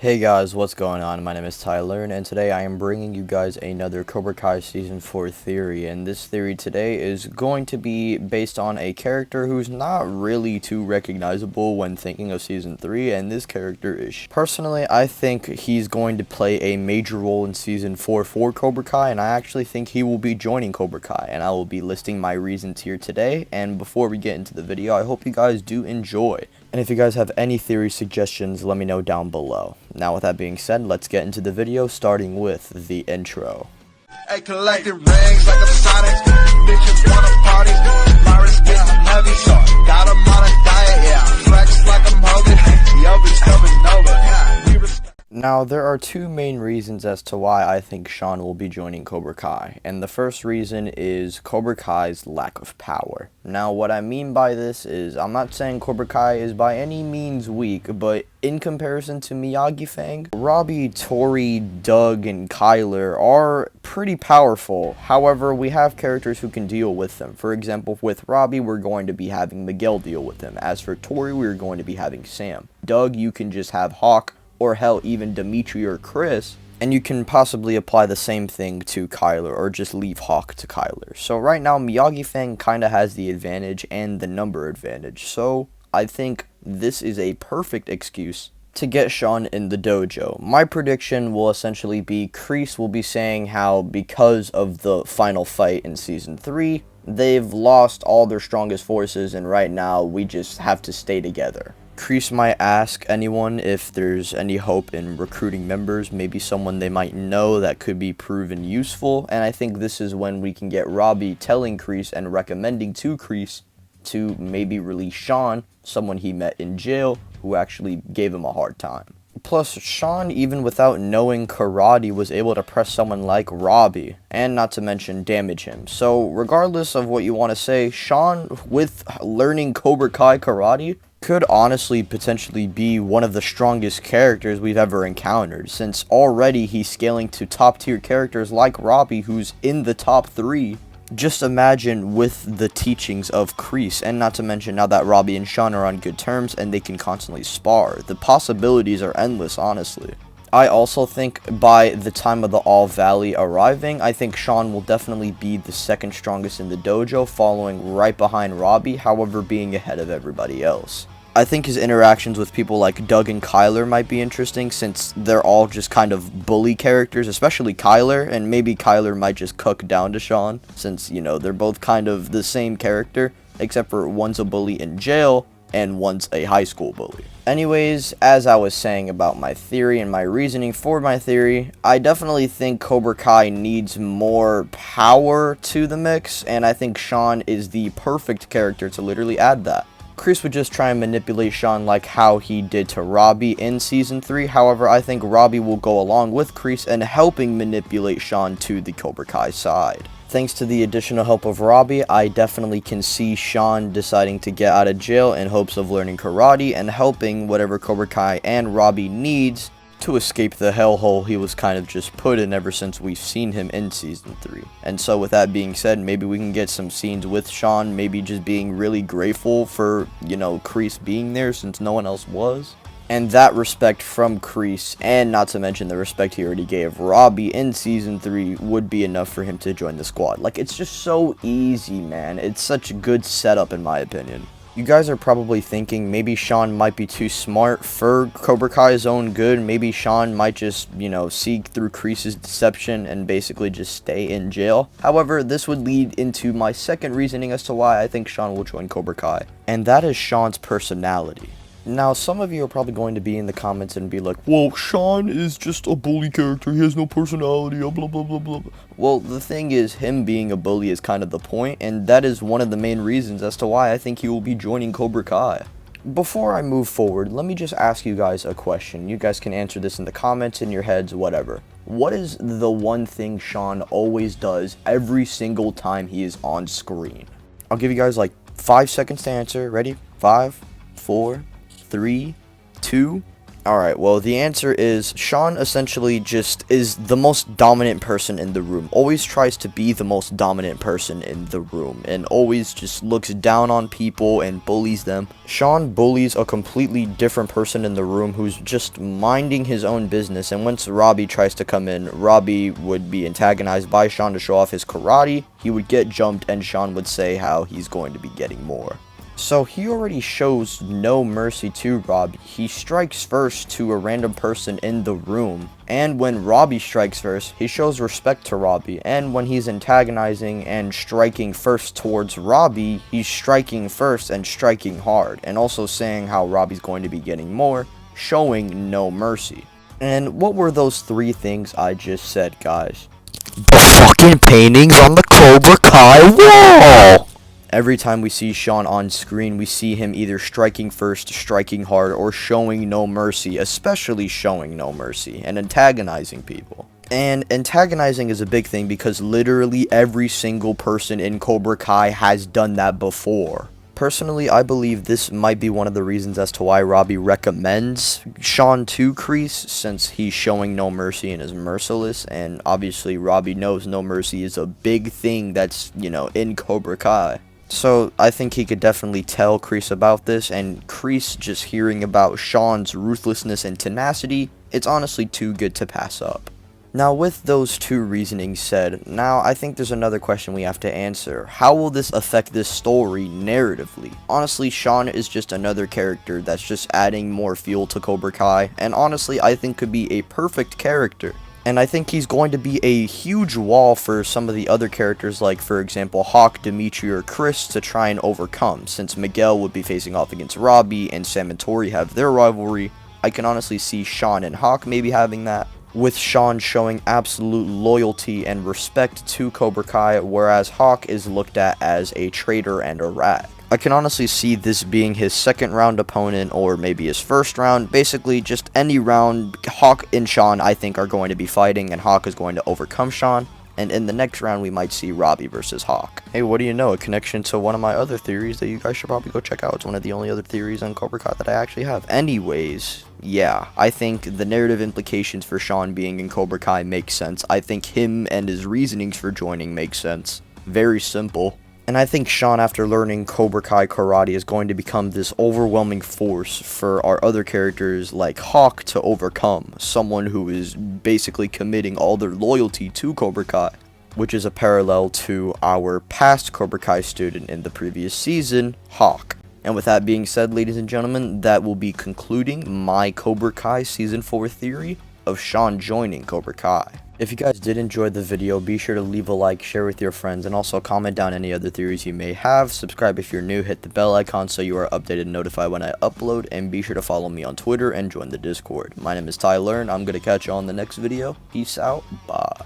Hey guys, what's going on? My name is Tyler, and today I am bringing you guys another Cobra Kai Season 4 theory, and this theory today is going to be based on a character who's not really too recognizable when thinking of Season 3, and this character is Shawn. Personally, I think he's going to play a major role in Season 4 for Cobra Kai, and I actually think he will be joining Cobra Kai, and I will be listing my reasons here today. And before we get into the video, I hope you guys do enjoy. And if you guys have any theory suggestions, let me know down below. Now with that being said, let's get into the video, starting with the intro. Hey, collecting rings like a Sonic. Bitches wanna party. My wrist gets heavy, so got 'em on a diet, yeah. Flex like I'm Hogan. The oven's coming over. Now, there are two main reasons as to why I think Shawn will be joining Cobra Kai, and the first reason is Cobra Kai's lack of power. Now, what I mean by this is, I'm not saying Cobra Kai is by any means weak, but in comparison to Miyagi-Fang, Robbie, Tori, Doug, and Kyler are pretty powerful. However, we have characters who can deal with them. For example, with Robbie, we're going to be having Miguel deal with him. As for Tori, we're going to be having Sam. Doug, you can just have Hawk, or hell, even Dimitri or Chris, and you can possibly apply the same thing to Kyler, or just leave Hawk to Kyler. So right now, Miyagi-Fang kind of has the advantage and the number advantage, so I think this is a perfect excuse to get Shawn in the dojo. My prediction will essentially be Kreese will be saying how because of the final fight in Season 3, they've lost all their strongest forces, and right now we just have to stay together. Kreese might ask anyone if there's any hope in recruiting members, maybe someone they might know that could be proven useful, and I think this is when we can get Robbie telling Kreese and recommending to Kreese to maybe release Shawn, someone he met in jail who actually gave him a hard time. Plus, Shawn, even without knowing karate, was able to press someone like Robbie, and not to mention damage him. So, regardless of what you want to say, Shawn, with learning Cobra Kai karate, could honestly potentially be one of the strongest characters we've ever encountered, since already he's scaling to top tier characters like Robbie, who's in the top 3. Just imagine with the teachings of Kreese, and not to mention now that Robbie and Shawn are on good terms and they can constantly spar. The possibilities are endless, honestly. I also think by the time of the All Valley arriving, I think Shawn will definitely be the second strongest in the dojo, following right behind Robbie, however being ahead of everybody else. I think his interactions with people like Doug and Kyler might be interesting, since they're all just kind of bully characters, especially Kyler, and maybe Kyler might just cook down to Shawn, since, you know, they're both kind of the same character, except for one's a bully in jail, and one's a high school bully. Anyways, as I was saying about my theory and my reasoning for my theory, I definitely think Cobra Kai needs more power to the mix, and I think Shawn is the perfect character to literally add that. Kreese would just try and manipulate Shawn like how he did to Robbie in Season 3, however, I think Robbie will go along with Kreese and helping manipulate Shawn to the Cobra Kai side. Thanks to the additional help of Robbie, I definitely can see Shawn deciding to get out of jail in hopes of learning karate and helping whatever Cobra Kai and Robbie needs to escape the hellhole he was kind of just put in ever since we've seen him in Season 3. And so with that being said, maybe we can get some scenes with Shawn, maybe just being really grateful for, you know, Kreese being there since no one else was. And that respect from Kreese, and not to mention the respect he already gave Robbie in Season 3, would be enough for him to join the squad. Like, it's just so easy, man. It's such a good setup in my opinion. You guys are probably thinking maybe Shawn might be too smart for Cobra Kai's own good. Maybe Shawn might just, you know, see through Kreese's deception and basically just stay in jail. However, this would lead into my second reasoning as to why I think Shawn will join Cobra Kai, and that is Shawn's personality. Now, some of you are probably going to be in the comments and be like, well, Shawn is just a bully character, he has no personality, blah blah blah blah. Well, the thing is, him being a bully is kind of the point, and that is one of the main reasons as to why I think he will be joining Cobra Kai. Before I move forward, let me just ask you guys a question. You guys can answer this in the comments, in your heads, whatever. What is the one thing Shawn always does every single time he is on screen? I'll give you guys like 5 seconds to answer. Ready? 5, 4, 3, 2, Alright, well, the answer is Shawn essentially just is the most dominant person in the room. Always tries to be the most dominant person in the room, and always just looks down on people and bullies them. Shawn bullies a completely different person in the room who's just minding his own business, and once Robbie tries to come in, Robbie would be antagonized by Shawn to show off his karate. He would get jumped, and Shawn would say how he's going to be getting more. So he already shows no mercy to Robbie. He strikes first to a random person in the room. And when Robbie strikes first, he shows respect to Robbie. And when he's antagonizing and striking first towards Robbie, he's striking first and striking hard. And also saying how Robbie's going to be getting more, showing no mercy. And what were those three things I just said, guys? The fucking paintings on the Cobra Kai wall! Every time we see Shawn on screen, we see him either striking first, striking hard, or showing no mercy, especially showing no mercy, and antagonizing people. And antagonizing is a big thing because literally every single person in Cobra Kai has done that before. Personally, I believe this might be one of the reasons as to why Robbie recommends Shawn to Kreese, since he's showing no mercy and is merciless, and obviously Robbie knows no mercy is a big thing that's, in Cobra Kai. So I think he could definitely tell Kreese about this, and Kreese just hearing about Shawn's ruthlessness and tenacity, it's honestly too good to pass up. Now with those two reasonings said, now I think there's another question we have to answer. How will this affect this story narratively? Honestly, Shawn is just another character that's just adding more fuel to Cobra Kai, and honestly I think could be a perfect character. And I think he's going to be a huge wall for some of the other characters, like, for example, Hawk, Dimitri, or Chris to try and overcome. Since Miguel would be facing off against Robbie, and Sam and Tori have their rivalry, I can honestly see Shawn and Hawk maybe having that. With Shawn showing absolute loyalty and respect to Cobra Kai, whereas Hawk is looked at as a traitor and a rat. I can honestly see this being his second round opponent, or maybe his first round. Basically, just any round, Hawk and Shawn I think are going to be fighting, and Hawk is going to overcome Shawn. And in the next round, we might see Robbie versus Hawk. Hey, what do you know? A connection to one of my other theories that you guys should probably go check out. It's one of the only other theories on Cobra Kai that I actually have. Anyways, yeah, I think the narrative implications for Shawn being in Cobra Kai make sense. I think him and his reasonings for joining make sense. Very simple. And I think Shawn, after learning Cobra Kai karate, is going to become this overwhelming force for our other characters like Hawk to overcome. Someone who is basically committing all their loyalty to Cobra Kai, which is a parallel to our past Cobra Kai student in the previous season, Hawk. And with that being said, ladies and gentlemen, that will be concluding my Cobra Kai Season 4 theory of Shawn joining Cobra Kai. If you guys did enjoy the video, be sure to leave a like, share with your friends, and also comment down any other theories you may have. Subscribe if you're new, hit the bell icon so you are updated and notified when I upload, and be sure to follow me on Twitter and join the Discord. My name is Tyler, and I'm going to catch you on the next video. Peace out, bye.